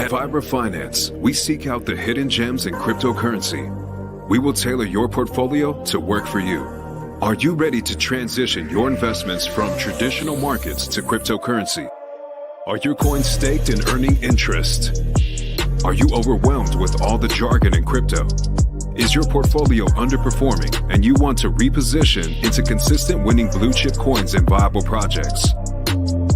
At Vibra Finance, we seek out the hidden gems in cryptocurrency. We will tailor your portfolio to work for you. Are you ready to transition your investments from traditional markets to cryptocurrency? Are your coins staked and earning interest? Are you overwhelmed with all the jargon in crypto? Is your portfolio underperforming and you want to reposition into consistent winning blue chip coins and viable projects?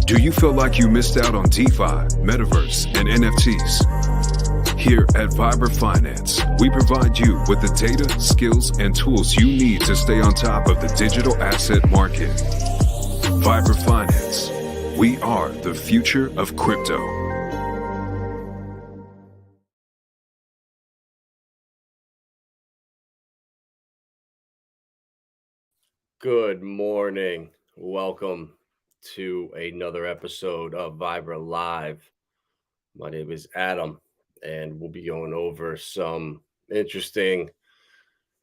Do you feel like you missed out on DeFi, Metaverse, and NFTs? Here at Vibra Finance, we provide you with the data, skills, and tools you need to stay on top of the digital asset market. Vibra Finance. We are the future of crypto. Good morning. Welcome to another episode of Vibra Live. My name is Adam, and we'll be going over some interesting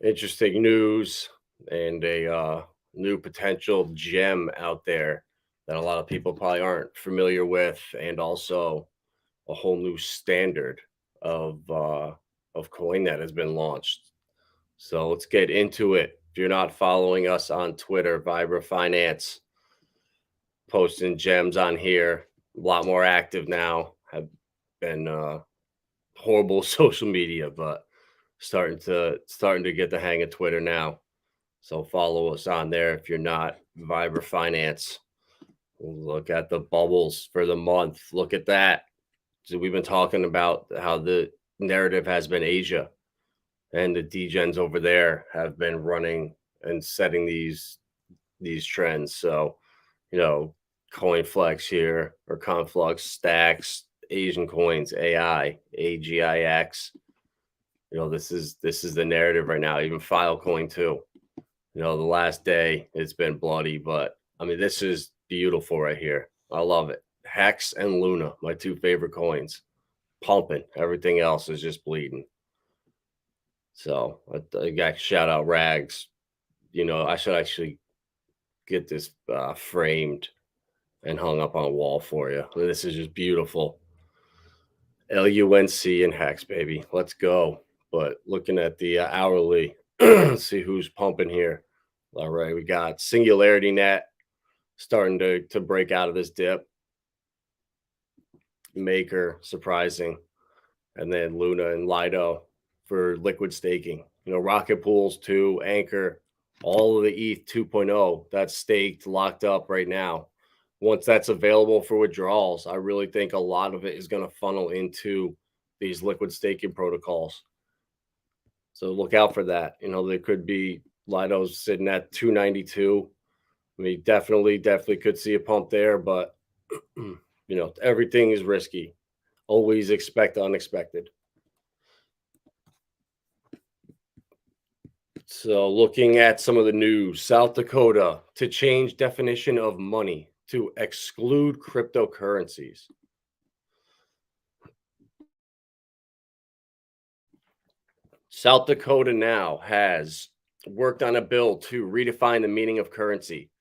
news and a new potential gem out there that a lot of people probably aren't familiar with, and also a whole new standard of coin that has been launched. So let's get into it. If you're not following us on Twitter, Vibra Finance, posting gems on here, a lot more active now. Have been horrible social media, but starting to get the hang of Twitter now. So follow us on there if you're not. Vibra Finance. Look at the bubbles for the month. Look at that. So we've been talking about how the narrative has been Asia, and the degens over there have been running and setting these trends. So, CoinFlex here, or Conflux, Stacks, Asian coins, AI, AGIX. This is the narrative right now. Even Filecoin too. The last day it's been bloody, but I mean, this is beautiful right here. I love it. Hex and Luna, my two favorite coins, pumping. Everything else is just bleeding. So I got to shout out Rags. I should actually get this framed and hung up on a wall for you. This is just beautiful. LUNC and Hex, baby. Let's go. But looking at the hourly, let's see who's pumping here. All right, we got Singularity Net starting to break out of this dip. Maker, surprising. And then Luna and Lido for liquid staking. Rocket Pools 2, Anchor, all of the ETH 2.0 that's staked, locked up right now. Once that's available for withdrawals, I really think a lot of it is going to funnel into these liquid staking protocols. So look out for that. There could be Lido's sitting at 292. I mean, definitely could see a pump there, but everything is risky. Always expect the unexpected. So looking at some of the news, South Dakota to change definition of money to exclude cryptocurrencies. South Dakota now has worked on a bill to redefine the meaning of currency.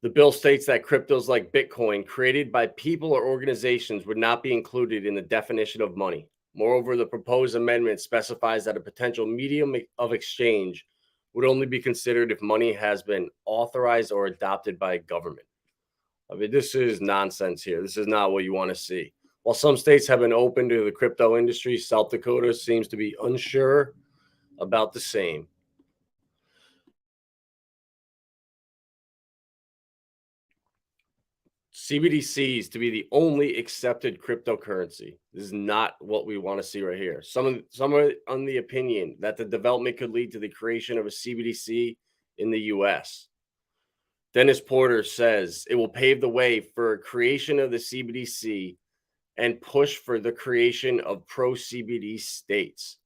The bill states that cryptos like Bitcoin created by people or organizations would not be included in the definition of money. Moreover, the proposed amendment specifies that a potential medium of exchange would only be considered if money has been authorized or adopted by a government. I mean, this is nonsense here. This is not what you want to see. While some states have been open to the crypto industry, South Dakota seems to be unsure about the same. CBDCs to be the only accepted cryptocurrency. This is not what we want to see right here. Some are on the opinion that the development could lead to the creation of a CBDC in the US. Dennis Porter says it will pave the way for creation of the CBDC and push for the creation of pro-CBD states.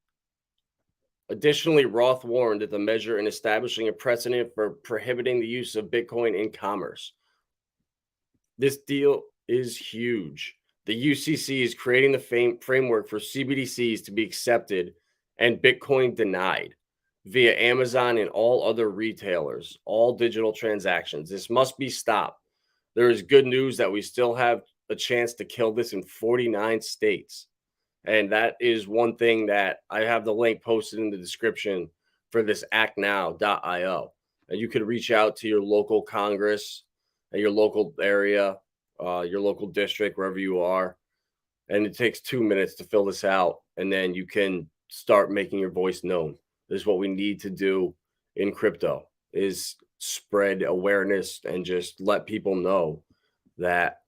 Additionally, Roth warned that the measure in establishing a precedent for prohibiting the use of Bitcoin in commerce. This deal is huge. The UCC is creating the framework for CBDCs to be accepted and Bitcoin denied via Amazon and all other retailers, all digital transactions. This must be stopped. There is good news that we still have a chance to kill this in 49 states. And that is one thing that I have the link posted in the description for this actnow.io. And you could reach out to your local Congress and your local area, your local district, wherever you are. And it takes 2 minutes to fill this out. And then you can start making your voice known. This is what we need to do in crypto, is spread awareness and just let people know that,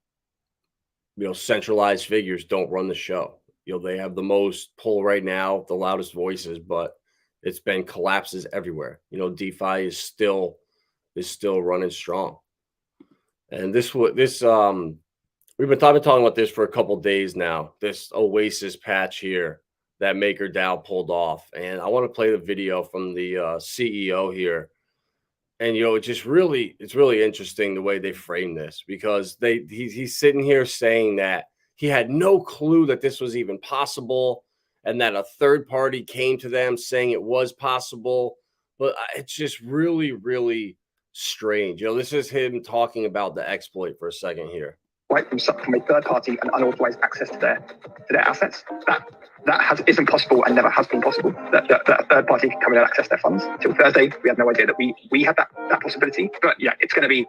centralized figures don't run the show. They have the most pull right now, the loudest voices, but it's been collapses everywhere. DeFi is still running strong. And we've been talking about this for a couple days now, this Oasis patch here that MakerDAO pulled off. And I want to play the video from the CEO here. And, it's really interesting the way they frame this, because he's sitting here saying that he had no clue that this was even possible, and that a third party came to them saying it was possible. But it's just really, really strange. This is him talking about the exploit for a second here. Right, from a third party and unauthorized access to their assets, that isn't possible and never has been possible. That a third party can come in and access their funds. Till Thursday, we had no idea that we had that possibility. But yeah, it's going to be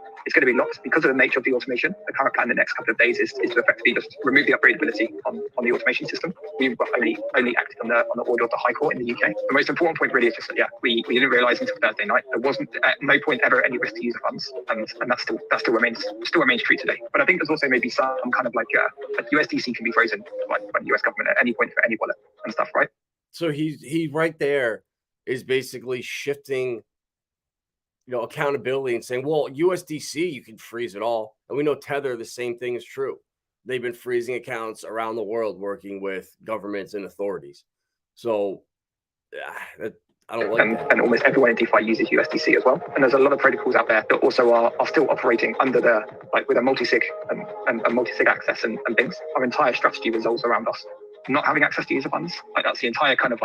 locked because of the nature of the automation. The current plan in the next couple of days is to effectively just remove the upgradability on the automation system. We've only acted on the order of the High Court in the UK. The most important point really is just that we didn't realise until Thursday night there wasn't at no point ever any risk to user funds, and that still remains true today. But I think there's also maybe some kind of like USDC can be frozen by the US government at any point for any wallet and stuff, right? So he right there is basically shifting, accountability and saying, well, USDC, you can freeze it all. And we know Tether, the same thing is true. They've been freezing accounts around the world working with governments and authorities. So I don't like that. And almost everyone in DeFi uses USDC as well. And there's a lot of protocols out there that also are still operating under with a multisig and multisig access and things. Our entire strategy revolves around us not having access to user funds. That's the entire kind of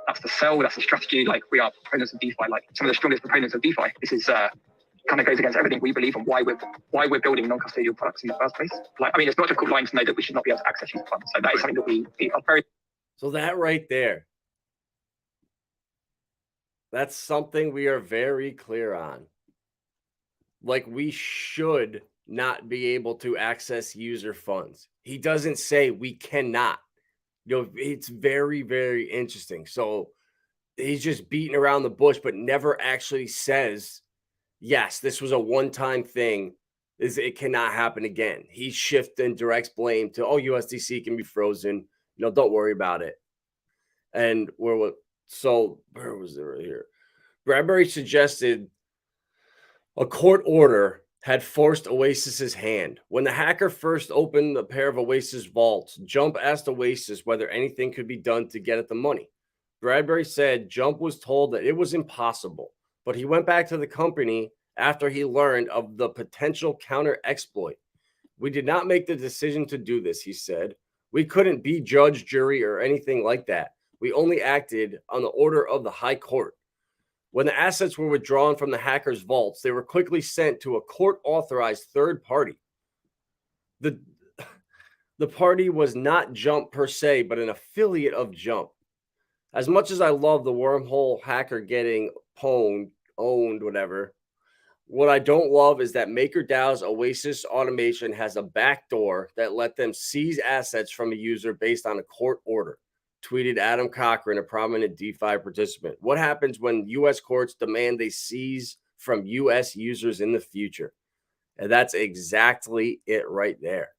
that's the sell, that's the strategy. We are proponents of DeFi, some of the strongest proponents of DeFi. This is kind of goes against everything we believe and why we're building non-custodial products in the first place. It's not difficult line to know that we should not be able to access user funds. So that is something that we are very. So that right there, that's something we are very clear on. We should not be able to access user funds. He doesn't say we cannot. It's very, very interesting. So he's just beating around the bush, but never actually says, yes, this was a one-time thing. It cannot happen again. He's shifting, directs blame to, USDC can be frozen. Don't worry about it. And where was it right here? Bradbury suggested a court order had forced Oasis's hand. When the hacker first opened a pair of Oasis vaults, Jump asked Oasis whether anything could be done to get at the money. Bradbury said Jump was told that it was impossible, but he went back to the company after he learned of the potential counter exploit. We did not make the decision to do this, he said. We couldn't be judge, jury, or anything like that. We only acted on the order of the High Court. When the assets were withdrawn from the hackers' vaults, they were quickly sent to a court-authorized third party. The party was not Jump per se, but an affiliate of Jump. As much as I love the wormhole hacker getting owned, whatever, what I don't love is that MakerDAO's Oasis automation has a backdoor that let them seize assets from a user based on a court order. Tweeted Adam Cochran, a prominent DeFi participant. What happens when U.S. courts demand they seize from U.S. users in the future? And that's exactly it right there.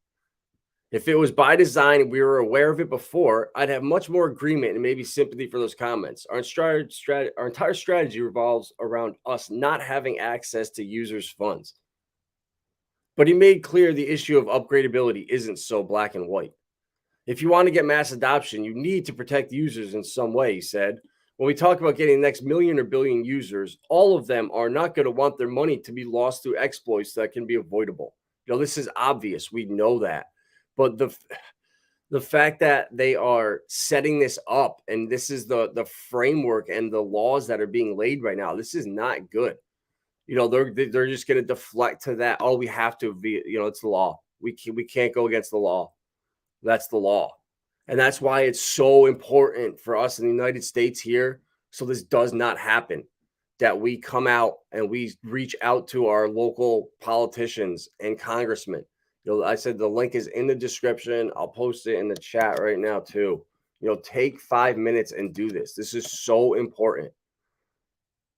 If it was by design and we were aware of it before, I'd have much more agreement and maybe sympathy for those comments. Our entire strategy revolves around us not having access to users' funds. But he made clear the issue of upgradability isn't so black and white. If you want to get mass adoption, you need to protect users in some way, he said. When we talk about getting the next million or billion users, all of them are not going to want their money to be lost through exploits that can be avoidable. This is obvious. We know that. But the fact that they are setting this up, and this is the framework and the laws that are being laid right now, this is not good. They're just going to deflect to that. Oh, we have to be, it's the law. We can't go against the law. That's the law. And that's why it's so important for us in the United States here, so this does not happen, that we come out and we reach out to our local politicians and congressmen. I said the link is in the description. I'll post it in the chat right now too. Take 5 minutes and do this. This is so important.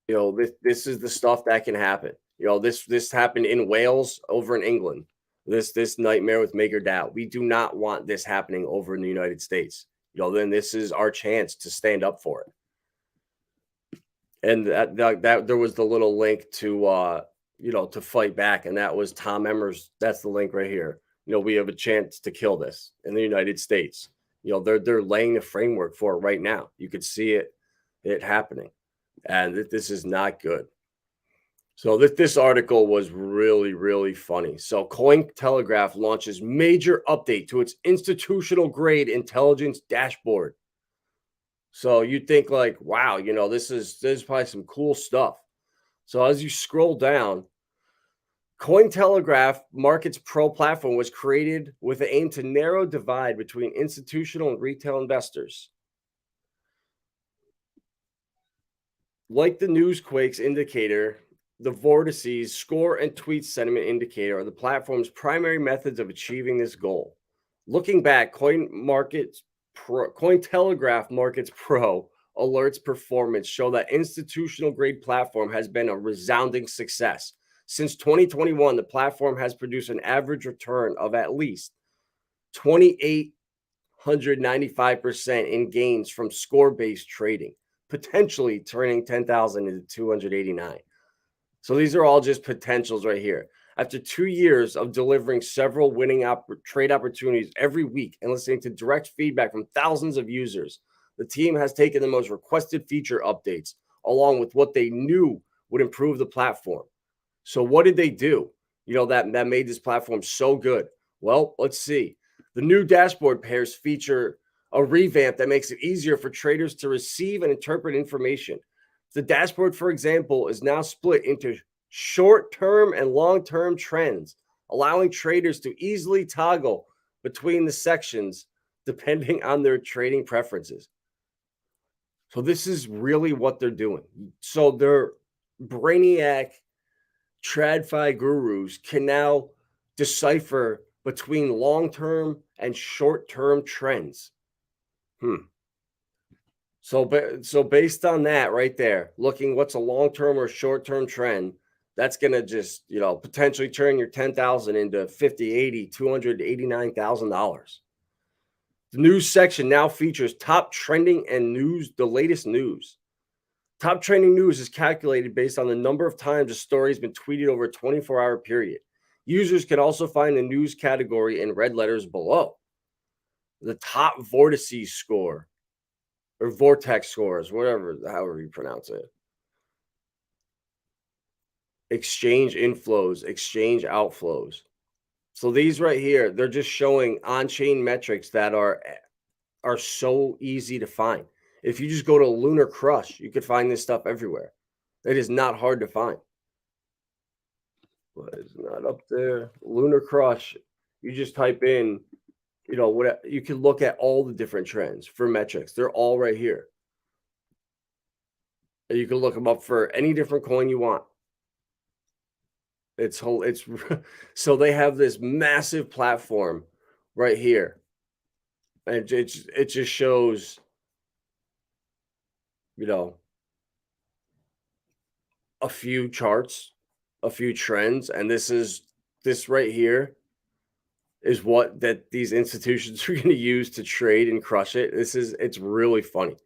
This is the stuff that can happen. This happened in Wales, over in England. This nightmare with MakerDAO. We do not want this happening over in the United States. Then this is our chance to stand up for it. And that there was the little link to to fight back, and that was Tom Emmer's. That's the link right here. We have a chance to kill this in the United States. They're laying the framework for it right now. You could see it happening, and this is not good. So this article was really, really funny. So Cointelegraph launches major update to its institutional grade intelligence dashboard. So you'd think like, wow, this is probably some cool stuff. So as you scroll down, Cointelegraph Markets Pro platform was created with the aim to narrow divide between institutional and retail investors. Like the Newsquakes indicator, the vortices, score, and tweet sentiment indicator are the platform's primary methods of achieving this goal. Looking back, Cointelegraph Markets Pro alerts performance show that institutional grade platform has been a resounding success. Since 2021, the platform has produced an average return of at least 2,895% in gains from score-based trading, potentially turning 10,000 into 289. So these are all just potentials right here. After 2 years of delivering several winning trade opportunities every week and listening to direct feedback from thousands of users, the team has taken the most requested feature updates along with what they knew would improve the platform. So what did they do? That made this platform so good. Well, let's see. The new dashboard pairs feature a revamp that makes it easier for traders to receive and interpret information. The dashboard, for example, is now split into short-term and long-term trends, allowing traders to easily toggle between the sections depending on their trading preferences. So this is really what they're doing. So their brainiac TradFi gurus can now decipher between long-term and short-term trends. So based on that right there, looking what's a long-term or short-term trend, that's going to just, potentially turn your 10,000 into 50, 80, $289,000. The news section now features top trending and news, the latest news. Top trending news is calculated based on the number of times a story has been tweeted over a 24-hour period. Users can also find the news category in red letters below. The top vortices score, or vortex scores, however you pronounce it. Exchange inflows, exchange outflows. So these right here, they're just showing on-chain metrics that are so easy to find. If you just go to Lunar Crush, you could find this stuff everywhere. It is not hard to find. But it's not up there. Lunar Crush, you just type in, what you can look at all the different trends for metrics. They're all right here. And you can look them up for any different coin you want. It's so they have this massive platform right here, and it just shows, a few charts, a few trends, and this right here is what these institutions are going to use to trade and crush it. It's really funny.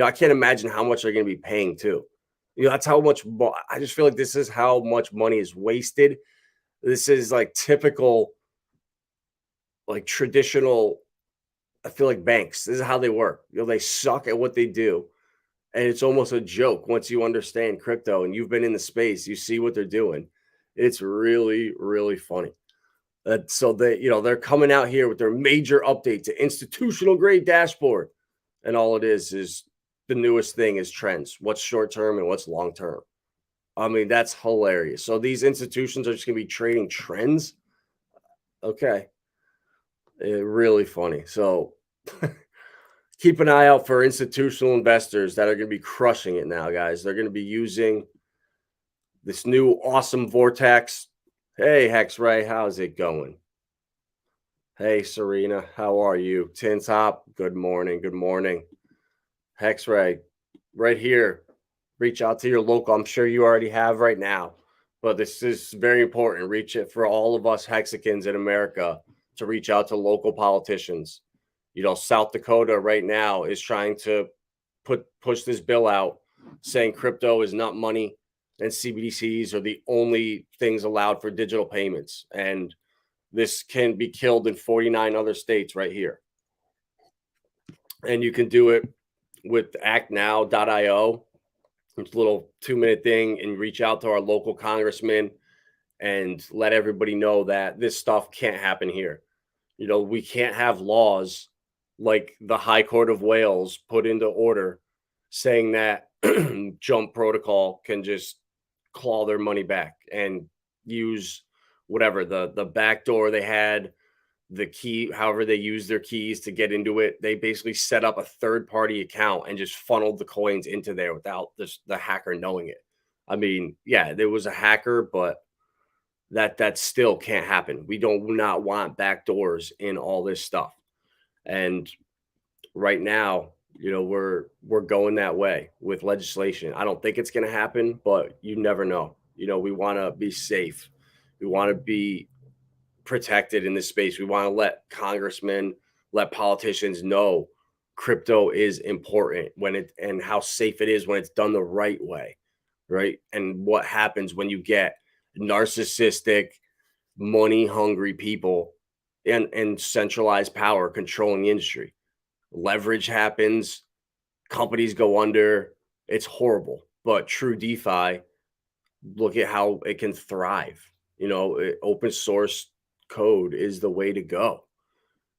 I can't imagine how much they're going to be paying too. That's how much. I just feel like this is how much money is wasted. This is like typical, like traditional. I feel like banks. This is how they work. They suck at what they do, and it's almost a joke once you understand crypto and you've been in the space. You see what they're doing. It's really, really funny. So they're coming out here with their major update to institutional grade dashboard, and all it is the newest thing is trends. What's short term and what's long term. I mean, that's hilarious. So these institutions are just going to be trading trends. Okay. Really funny. So keep an eye out for institutional investors that are going to be crushing it now, guys. They're going to be using this new awesome vortex. Hey, Hexray, how's it going? Hey, Serena, how are you? Tin Top, good morning. Good morning. Hexray, right here. Reach out to your local. I'm sure you already have right now, but this is very important. Reach it for all of us Hexicans in America to reach out to local politicians. South Dakota right now is trying to push this bill out saying crypto is not money and CBDCs are the only things allowed for digital payments. And this can be killed in 49 other states right here. And you can do it with actnow.io. It's a little 2-minute thing, and reach out to our local congressman and let everybody know that this stuff can't happen here. We can't have laws like the High Court of Wales put into order saying that Jump Protocol can just claw their money back and use whatever the back door they had, the key, however they use their keys to get into it. They basically set up a third-party account and just funneled the coins into there without the hacker knowing it. I mean, yeah, there was a hacker, but that still can't happen. We do not want backdoors in all this stuff. And right now, we're going that way with legislation. I don't think it's going to happen, but you never know. We want to be safe. We want to be protected in this space. We want to let congressmen, let politicians know crypto is important and how safe it is when it's done the right way, right? And what happens when you get narcissistic, money-hungry people and centralized power controlling the industry. Leverage happens, companies go under. It's horrible. But true DeFi, look at how it can thrive. Open source code is the way to go.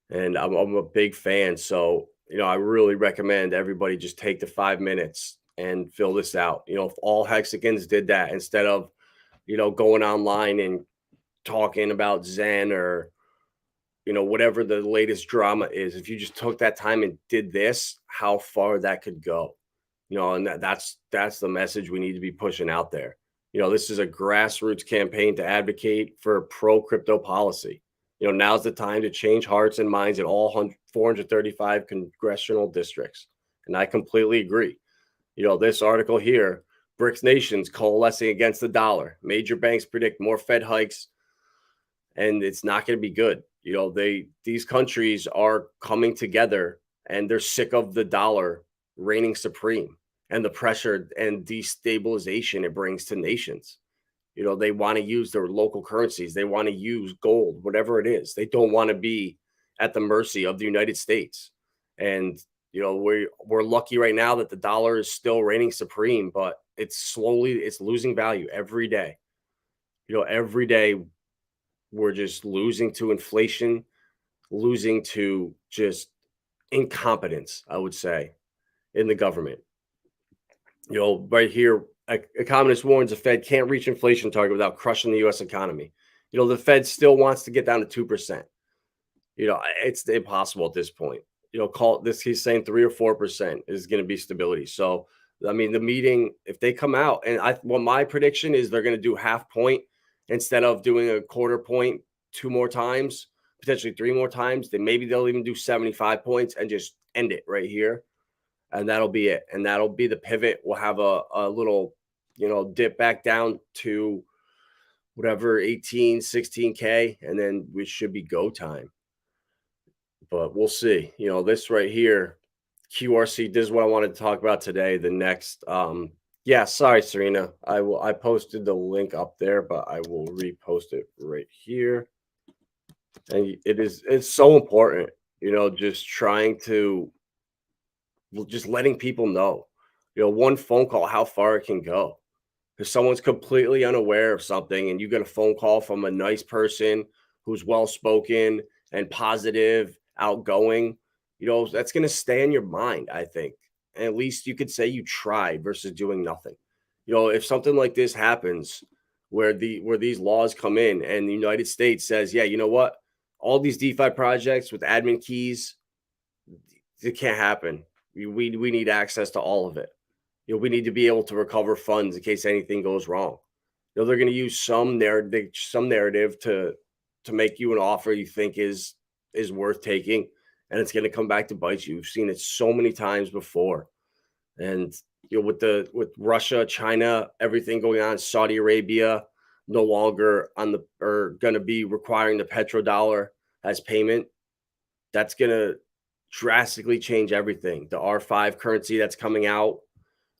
And I'm a big fan. So, I really recommend everybody just take the 5 minutes and fill this out. If all Hexicans did that instead of, going online and talking about Zen or, whatever the latest drama is, if you just took that time and did this, how far that could go, and that's the message we need to be pushing out there. This is a grassroots campaign to advocate for pro crypto policy. Now's the time to change hearts and minds in all 435 congressional districts. And I completely agree. This article here, Brics Nations coalescing against the dollar. Major banks predict more Fed hikes, and it's not going to be good. These countries are coming together, and they're sick of the dollar reigning supreme and the pressure and destabilization it brings to nations. They want to use their local currencies. They want to use gold, whatever it is. They don't want to be at the mercy of the United States. And, we're lucky right now that the dollar is still reigning supreme, but it's losing value every day. Every day we're just losing to inflation, losing to just incompetence, I would say, in the government. Right here, economist warns the Fed can't reach inflation target without crushing the U.S. economy. The Fed still wants to get down to 2%. It's impossible at this point. Call this. He's saying 3 or 4% is going to be stability. So, I mean, the meeting, if they come out, and my prediction is they're going to do 0.5 point instead of doing a 1/4 point 2 more times, potentially 3 more times. Then maybe they'll even do 75 points and just end it right here. And that'll be it. And that'll be the pivot. We'll have a little, dip back down to whatever, 18, 16K. And then we should be go time. But we'll see. This right here, QRC, this is what I wanted to talk about today. The next, sorry, Serena. I posted the link up there, but I will repost it right here. And it's so important, just trying to, just letting people know, one phone call, how far it can go. If someone's completely unaware of something and you get a phone call from a nice person who's well-spoken and positive, outgoing, that's going to stay in your mind, I think. And at least you could say you tried versus doing nothing. If something like this happens where these laws come in and the United States says, yeah, you know what? all these DeFi projects with admin keys, it can't happen. We need access to all of it. We need to be able to recover funds in case anything goes wrong. They're going to use some narrative to make you an offer you think is worth taking, and it's going to come back to bite you. We've seen it so many times before. And with Russia, China, everything going on, Saudi Arabia no longer going to be requiring the petrodollar as payment. That's going to drastically change everything. The R5 currency that's coming out,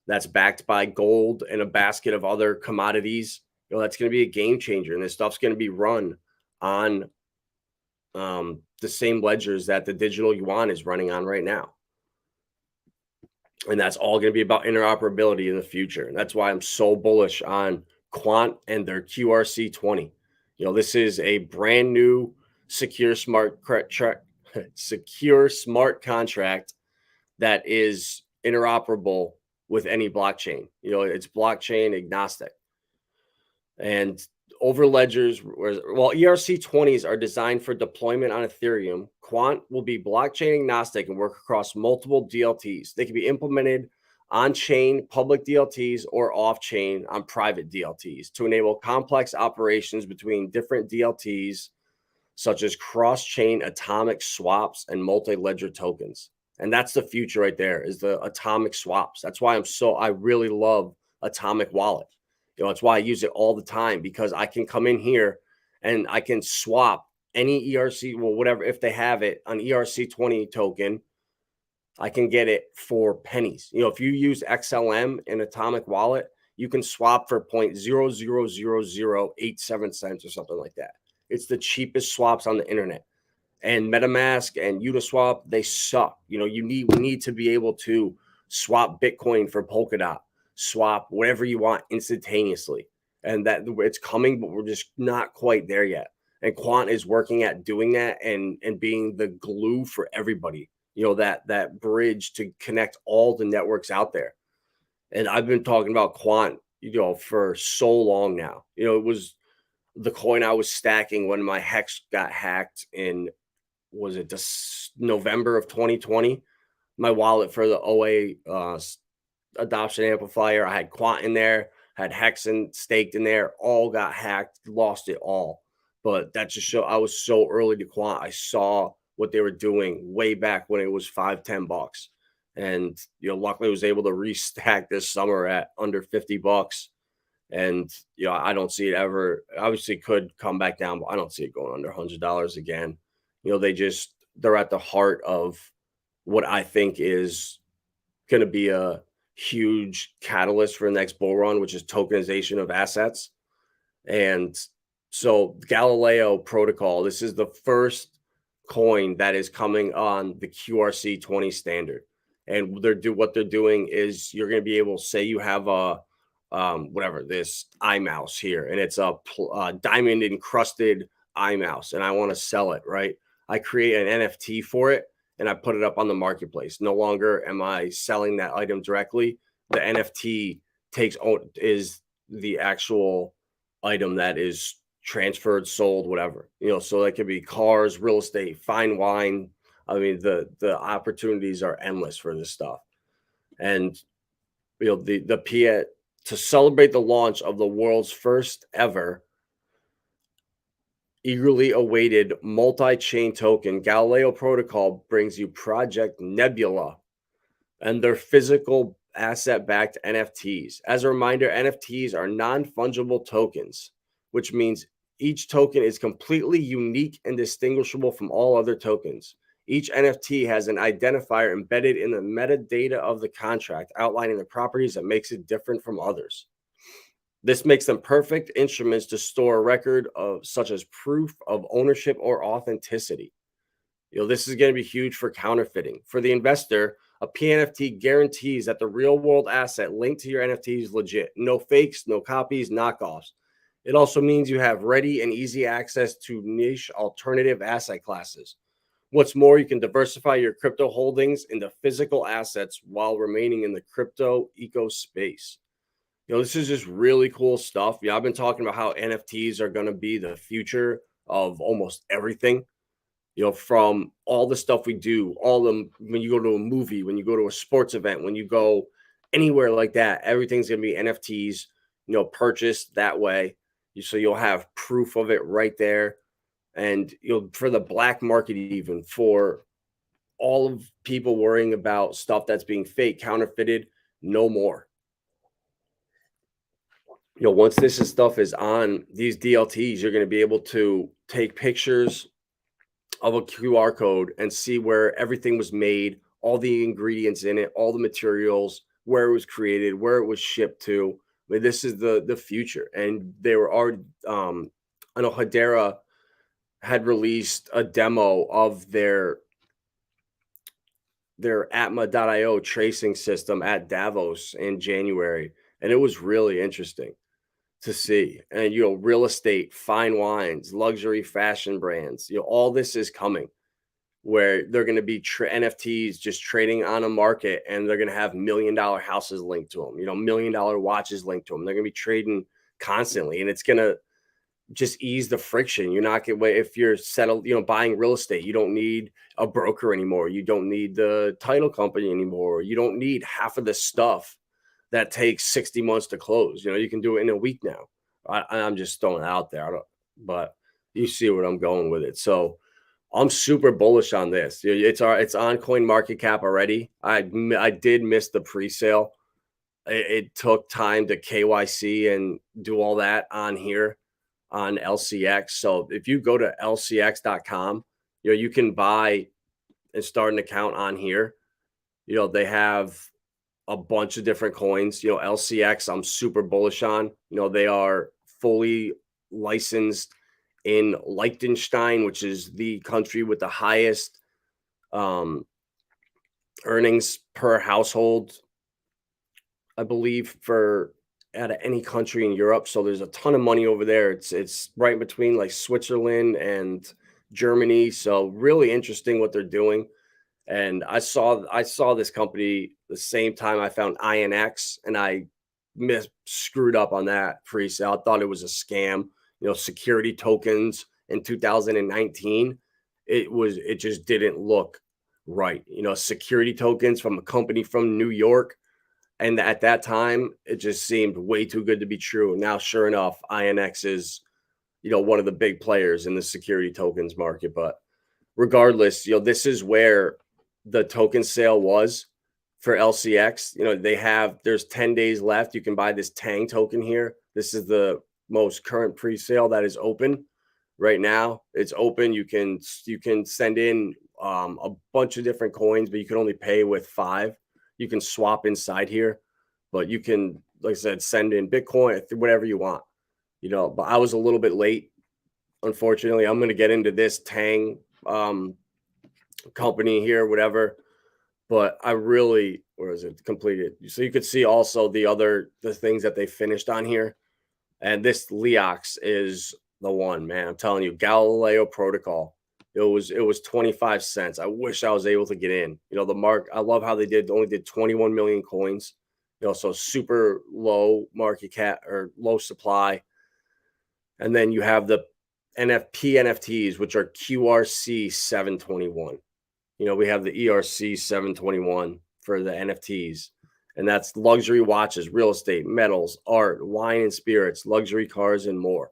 that's backed by gold and a basket of other commodities, that's going to be a game changer. And this stuff's going to be run on the same ledgers that the digital yuan is running on right now. And that's all going to be about interoperability in the future. And that's why I'm so bullish on Quant and their QRC-20. This is a brand new secure smart contract that is interoperable with any blockchain. It's blockchain agnostic. And over ledgers, while ERC-20s are designed for deployment on Ethereum, Quant will be blockchain agnostic and work across multiple DLTs. They can be implemented on-chain public DLTs or off-chain on private DLTs to enable complex operations between different DLTs, such as cross-chain atomic swaps and multi-ledger tokens. And that's the future right there, is the atomic swaps. That's why I really love Atomic Wallet. That's why I use it all the time, because I can come in here and I can swap any ERC, whatever, if they have it, an ERC-20 token, I can get it for pennies. If you use XLM in Atomic Wallet, you can swap for 0.000087 cents or something like that. It's the cheapest swaps on the internet. And MetaMask and Uniswap, they suck. We need to be able to swap Bitcoin for Polkadot, swap whatever you want instantaneously. And that it's coming, but we're just not quite there yet. And Quant is working at doing that and being the glue for everybody, that bridge to connect all the networks out there. And I've been talking about Quant, for so long now. It was the coin I was stacking when my Hex got hacked in, was it November of 2020? My wallet for the OA adoption amplifier, I had Quant in there, had Hex staked in there, all got hacked, lost it all. But that just showed I was so early to Quant. I saw what they were doing way back when it was $5-10. And luckily I was able to restack this summer at under $50. And I don't see it ever. Obviously could come back down, but I don't see it going under $100 again. They're at the heart of what I think is going to be a huge catalyst for the next bull run, which is tokenization of assets. And so Galileo Protocol, this is the first coin that is coming on the QRC-20 standard. And what they're doing is you're going to be able to say you have a this iMouse here, and it's a diamond encrusted iMouse, and I want to sell it, right? I create an NFT for it and I put it up on the marketplace. No longer am I selling that item directly. The NFT is the actual item that is transferred, sold, whatever. So that could be cars, real estate, fine wine. I mean, the opportunities are endless for this stuff. And to celebrate the launch of the world's first ever eagerly awaited multi-chain token, Galileo Protocol brings you Project Nebula and their physical asset-backed NFTs. As a reminder, NFTs are non-fungible tokens, which means each token is completely unique and distinguishable from all other tokens. Each NFT has an identifier embedded in the metadata of the contract, outlining the properties that makes it different from others. This makes them perfect instruments to store a record of, such as proof of ownership or authenticity. This is going to be huge for counterfeiting. For the investor, a PNFT guarantees that the real-world asset linked to your NFT is legit. No fakes, no copies, knockoffs. It also means you have ready and easy access to niche alternative asset classes. What's more, you can diversify your crypto holdings into physical assets while remaining in the crypto eco space. This is just really cool stuff. I've been talking about how NFTs are going to be the future of almost everything. from all the stuff we do, when you go to a movie, when you go to a sports event, when you go anywhere like that, everything's going to be NFTs, purchased that way. So you'll have proof of it right there. And for the black market, even for all of people worrying about stuff that's being fake, counterfeited, no more. Once this stuff is on these DLTs, you're going to be able to take pictures of a QR code and see where everything was made, all the ingredients in it, all the materials, where it was created, where it was shipped to. I mean, this is the future. And they were already, I know Hedera had released a demo of their Atma.io tracing system at Davos in January. And it was really interesting to see. And, real estate, fine wines, luxury fashion brands, all this is coming where they're going to be NFTs just trading on a market, and they're going to have $1 million houses linked to them, $1 million watches linked to them. They're going to be trading constantly, and it's going to just ease the friction. You're not going to, if you're settled, buying real estate, you don't need a broker anymore. You don't need the title company anymore. You don't need half of the stuff that takes 60 months to close. You can do it in a week now. I'm just throwing it out there. But you see where I'm going with it. So I'm super bullish on this. It's on CoinMarketCap already. I did miss the pre-sale. It took time to KYC and do all that on here on LCX. So if you go to lcx.com, you can buy and start an account on here. They have a bunch of different coins. LCX, I'm super bullish on. They are fully licensed in Liechtenstein, which is the country with the highest earnings per household, I believe, out of any country in Europe. So there's a ton of money over there. It's right between like Switzerland and Germany. So really interesting what they're doing. And I saw this company the same time I found INX, and I screwed up on that pre-sale. I thought it was a scam. Security tokens in 2019, it just didn't look right. Security tokens from a company from New York. And at that time, it just seemed way too good to be true. Now, sure enough, INX is, one of the big players in the security tokens market. But regardless, this is where the token sale was for LCX. There's 10 days left. You can buy this Tang token here. This is the most current pre-sale that is open right now. It's open. You can send in a bunch of different coins, but you can only pay with 5. You can swap inside here, but you can, like I said, send in Bitcoin, whatever you want, but I was a little bit late. Unfortunately, I'm going to get into this Tang company here, whatever, but where is it completed? So you could see also the things that they finished on here. And this LCX is the one, man. I'm telling you, Galileo Protocol. It was 25 cents. I wish I was able to get in. I love how they only did 21 million coins. So super low market cap or low supply. And then you have the NFTs, which are QRC-2021. We have the ERC-2021 for the NFTs. And that's luxury watches, real estate, metals, art, wine and spirits, luxury cars, and more.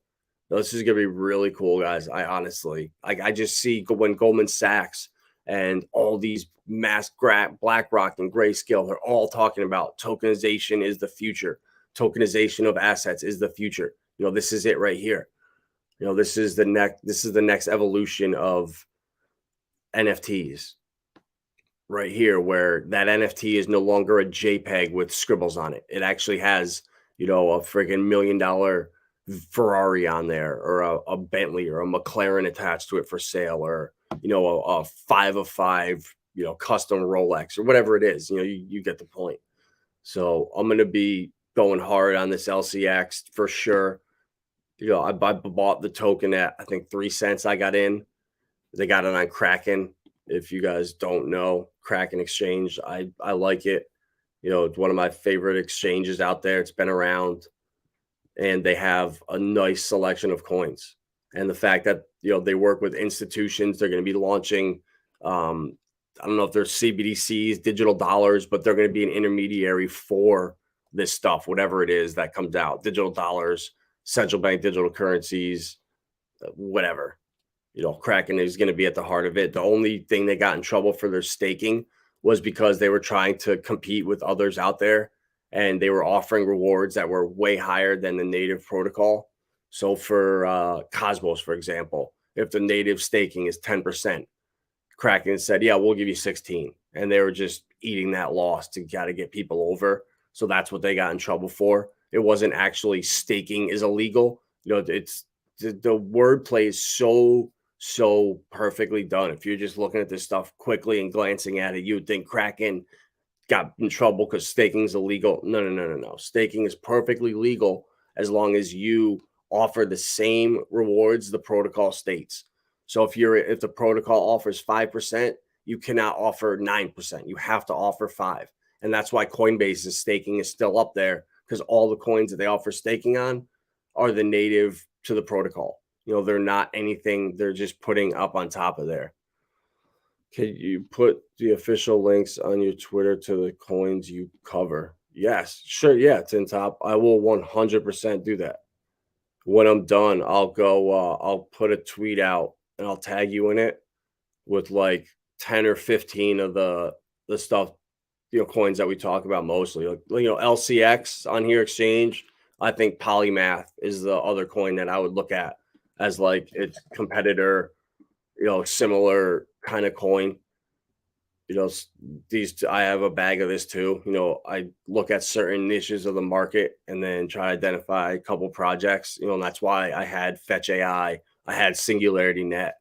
Now, this is going to be really cool, guys. I just see when Goldman Sachs and all these BlackRock and Grayscale, they're all talking about tokenization is the future. Tokenization of assets is the future. This is it right here. This is the next evolution of NFTs. Right here, where that NFT is no longer a JPEG with scribbles on it. It actually has, a friggin' $1 million Ferrari on there, or a Bentley or a McLaren attached to it for sale, or, a 5 of 5, custom Rolex or whatever it is. You get the point. So I'm going to be going hard on this LCX for sure. I bought the token at, I think, 3 cents. I got in. They got it on Kraken. If you guys don't know, Kraken Exchange, I like it. It's one of my favorite exchanges out there. It's been around, and they have a nice selection of coins. And the fact that, they work with institutions, they're going to be launching, I don't know if they're CBDCs, digital dollars, but they're going to be an intermediary for this stuff, whatever it is that comes out, digital dollars, central bank digital currencies, whatever. Kraken is going to be at the heart of it. The only thing they got in trouble for their staking was because they were trying to compete with others out there, and they were offering rewards that were way higher than the native protocol. So for Cosmos, for example, if the native staking is 10%, Kraken said, yeah, we'll give you 16. And they were just eating that loss to get people over. So that's what they got in trouble for. It wasn't actually staking is illegal. It's the wordplay is so perfectly done. If you're just looking at this stuff quickly and glancing at it, you'd think Kraken got in trouble because staking is illegal. No. Staking is perfectly legal as long as you offer the same rewards the protocol states. So if the protocol offers 5%, you cannot offer 9%. You have to offer 5%. And that's why Coinbase's staking is still up there, because all the coins that they offer staking on are the native to the protocol. They're not anything they're just putting up on top of there. Can you put the official links on your Twitter to the coins you cover? Yes, sure. Yeah, Tin Top. I will 100% do that. When I'm done, I'll go, I'll put a tweet out and I'll tag you in it with like 10 or 15 of the stuff, coins that we talk about mostly. Like, LCX on here exchange. I think Polymath is the other coin that I would look at as like its competitor, similar kind of coin. I have a bag of this too. I look at certain niches of the market and then try to identify a couple projects, and that's why I had Fetch AI, I had Singularity Net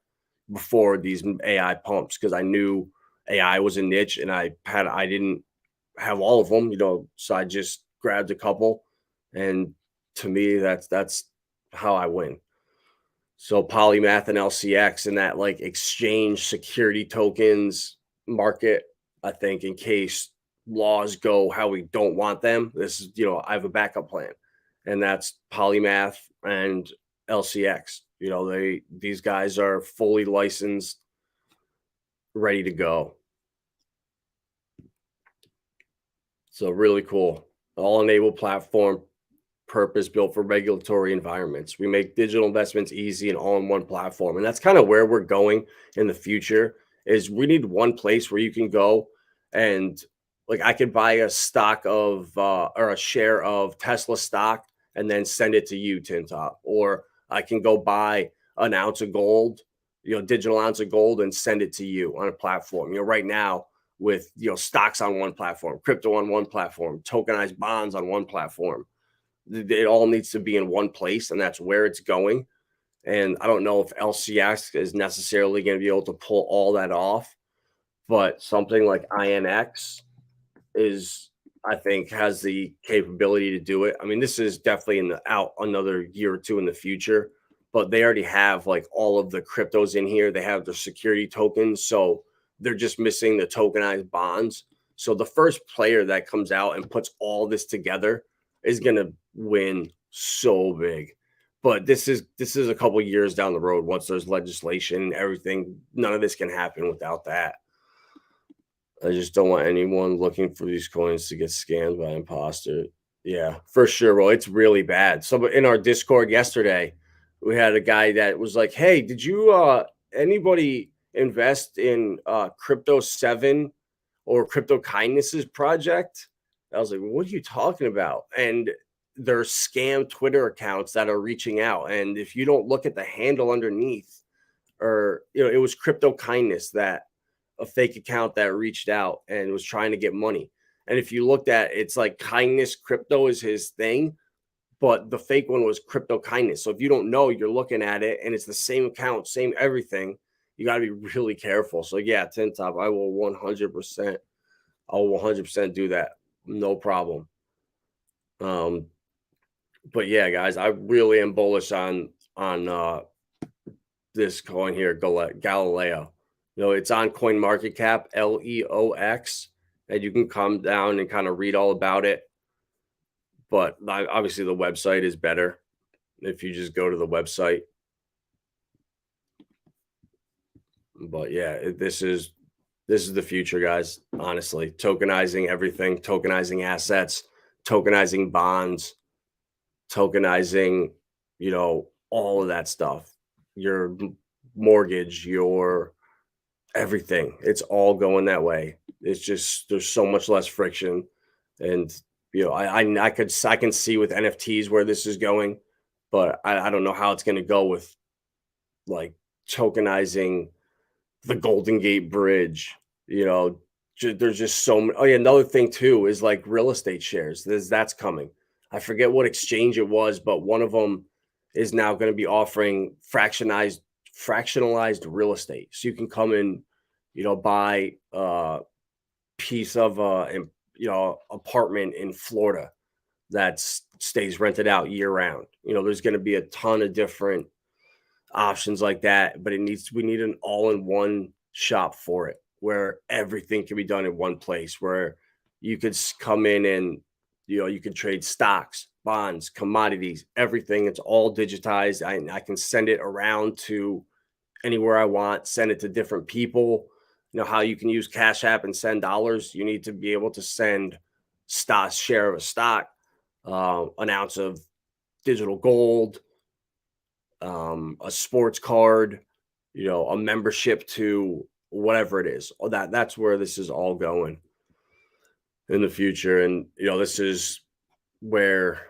before these AI pumps, because I knew AI was a niche and I didn't have all of them, so I just grabbed a couple, and to me, that's how I win. So Polymath and LCX and that like exchange security tokens market, I think, in case laws go how we don't want them, this is, I have a backup plan, and that's Polymath and LCX. These guys are fully licensed, ready to go. So really cool. All enabled platform, purpose built for regulatory environments. We make digital investments easy and all in one platform. And that's kind of where we're going in the future, is we need one place where you can go and like, I could buy a stock of or a share of Tesla stock and then send it to you, Tin Top, or I can go buy an ounce of gold, digital ounce of gold, and send it to you on a platform. Right now with, stocks on one platform, crypto on one platform, tokenized bonds on one platform, it all needs to be in one place, and that's where it's going. And I don't know if LCX is necessarily going to be able to pull all that off, but something like INX I think has the capability to do it. I mean, this is definitely out another year or two in the future, but they already have like all of the cryptos in here. They have the security tokens, so they're just missing the tokenized bonds. So the first player that comes out and puts all this together is going to win so big. But this is a couple years down the road. Once there's legislation and everything, none of this can happen without that. I just don't want anyone looking for these coins to get scammed by imposter. Yeah, for sure, bro. It's really bad. So in our Discord yesterday, we had a guy that was like, hey, did you anybody invest in Crypto 7 or Crypto Kindness's project? I was like, what are you talking about? And there's scam Twitter accounts that are reaching out. And if you don't look at the handle underneath, or, it was Crypto Kindness, that a fake account that reached out and was trying to get money. And if you looked at it's like Kindness Crypto is his thing, but the fake one was Crypto Kindness. So if you don't know, you're looking at it and it's the same account, same everything, you got to be really careful. So yeah, Tin Top, I will 100%, I'll 100% do that. No problem. But yeah, guys, I really am bullish on this coin here, Galileo. It's on CoinMarketCap, LEOX, and you can come down and kind of read all about it. But obviously the website is better if you just go to the website. But yeah, this is the future, guys. Honestly, tokenizing everything, tokenizing assets, tokenizing bonds, tokenizing, all of that stuff. Your mortgage, your everything. It's all going that way. It's just there's so much less friction, and I can see with NFTs where this is going, but I don't know how it's going to go with like tokenizing the Golden Gate Bridge. There's just so many. Oh yeah, another thing too is like real estate shares. That's coming. I forget what exchange it was, but one of them is now going to be offering fractionalized real estate. So you can come in, buy a piece of apartment in Florida that stays rented out year round. There's going to be a ton of different options like that, but we need an all-in-one shop for it where everything can be done in one place, where you could come in and you can trade stocks, bonds, commodities, everything. It's all digitized. I can send it around to anywhere I want, send it to different people. How you can use Cash App and send dollars. You need to be able to send share of a stock, an ounce of digital gold, a sports card, a membership to whatever it is. That's where this is all going in the future. And, this is where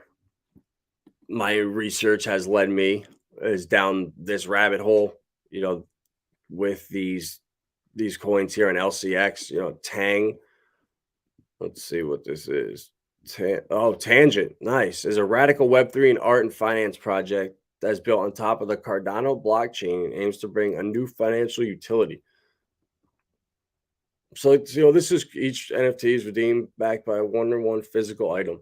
my research has led me, is down this rabbit hole, with these coins here on LCX, Tang. Let's see what this is. Tangent. Nice. Is a radical Web3 and art and finance project that's built on top of the Cardano blockchain and aims to bring a new financial utility. So, this is each NFT is redeemed backed by a 1-to-1 physical item.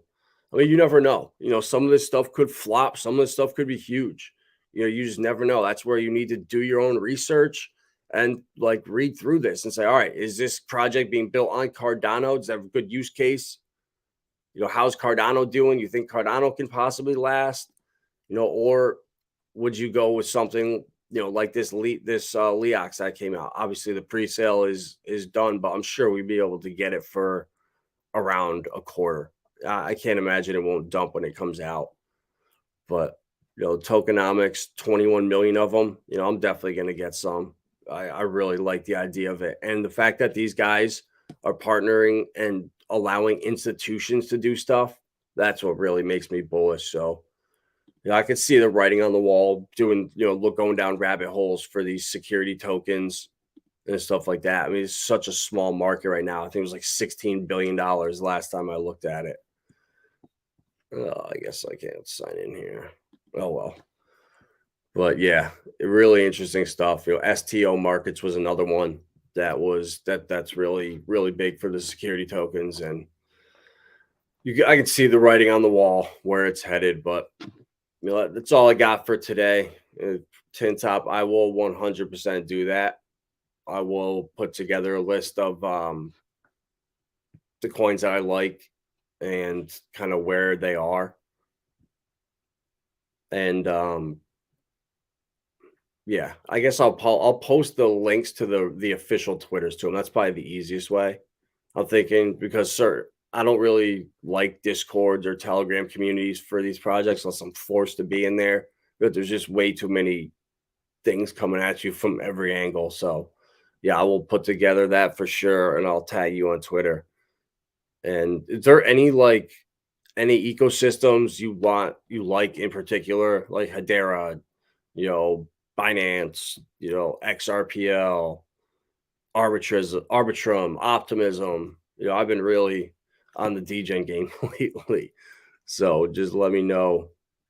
I mean, you never know. Some of this stuff could flop. Some of this stuff could be huge. You just never know. That's where you need to do your own research and read through this and say, all right, is this project being built on Cardano? Does that have a good use case? How's Cardano doing? You think Cardano can possibly last? Or would you go with something, like this LEOX that came out? Obviously, the pre-sale is done, but I'm sure we'd be able to get it for around a quarter. I can't imagine it won't dump when it comes out. But, tokenomics, 21 million of them, I'm definitely going to get some. I really like the idea of it. And the fact that these guys are partnering and allowing institutions to do stuff, that's what really makes me bullish. So, I could see the writing on the wall, going down rabbit holes for these security tokens and stuff like that. I mean, it's such a small market right now. I think it was like $16 billion last time I looked at it. I guess I can't sign in here. Oh, well. But yeah, really interesting stuff. STO markets was another one that's really, really big for the security tokens. And I can see the writing on the wall where it's headed, but that's all I got for today. Tin Top, I will 100% do that. I will put together a list of the coins that I like and kind of where they are. And yeah, I guess I'll post the links to the official Twitters to them. That's probably the easiest way. I'm thinking, because I don't really like Discords or Telegram communities for these projects unless I'm forced to be in there. But there's just way too many things coming at you from every angle. So yeah, I will put together that for sure, and I'll tag you on Twitter. And is there any ecosystems you like in particular, like Hedera, Binance, XRPL, Arbitrum, Optimism? I've been really on the DGen game lately. So just let me know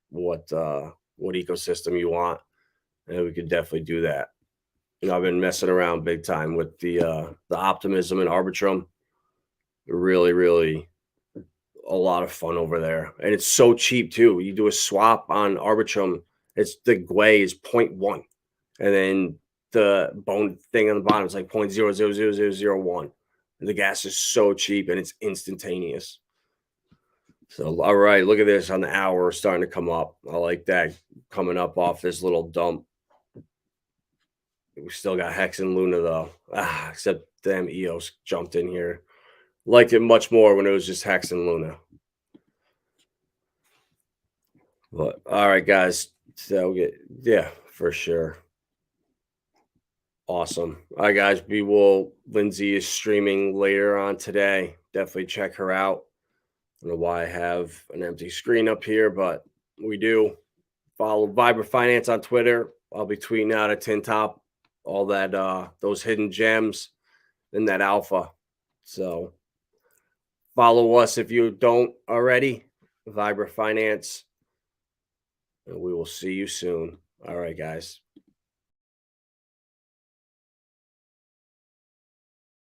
what ecosystem you want, and we could definitely do that. I've been messing around big time with the Optimism and Arbitrum. Really, really a lot of fun over there. And it's so cheap too. You do a swap on Arbitrum, the GUI is 0.1. And then the bone thing on the bottom is like 0.000001. And the gas is so cheap and it's instantaneous. So, all right, look at this on the hour starting to come up. I like that, coming up off this little dump. We still got Hex and Luna though. Except damn EOS jumped in here. Liked it much more when it was just Hex and Luna. But all right, guys. So yeah, for sure. Awesome. All right, guys. Lindsay is streaming later on today. Definitely check her out. I don't know why I have an empty screen up here, but we do. Follow Vibra Finance on Twitter. I'll be tweeting out a tin top, all that, those hidden gems in that alpha. So follow us if you don't already, Vibra Finance, and we will see you soon. All right, guys.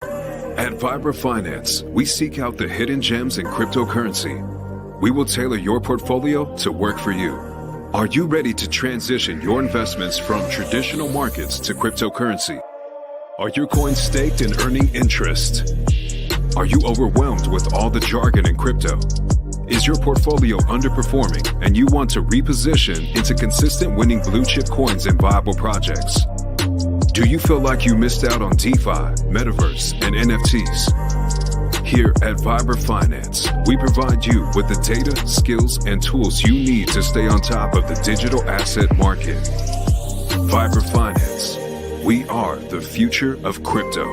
At Vibra Finance, we seek out the hidden gems in cryptocurrency. We will tailor your portfolio to work for you. Are you ready to transition your investments from traditional markets to cryptocurrency? Are your coins staked and earning interest? Are you overwhelmed with all the jargon in crypto? Is your portfolio underperforming and you want to reposition into consistent winning blue chip coins and viable projects? Do you feel like you missed out on DeFi, Metaverse, and NFTs? Here at Vibra Finance, we provide you with the data, skills, and tools you need to stay on top of the digital asset market. Vibra Finance, we are the future of crypto.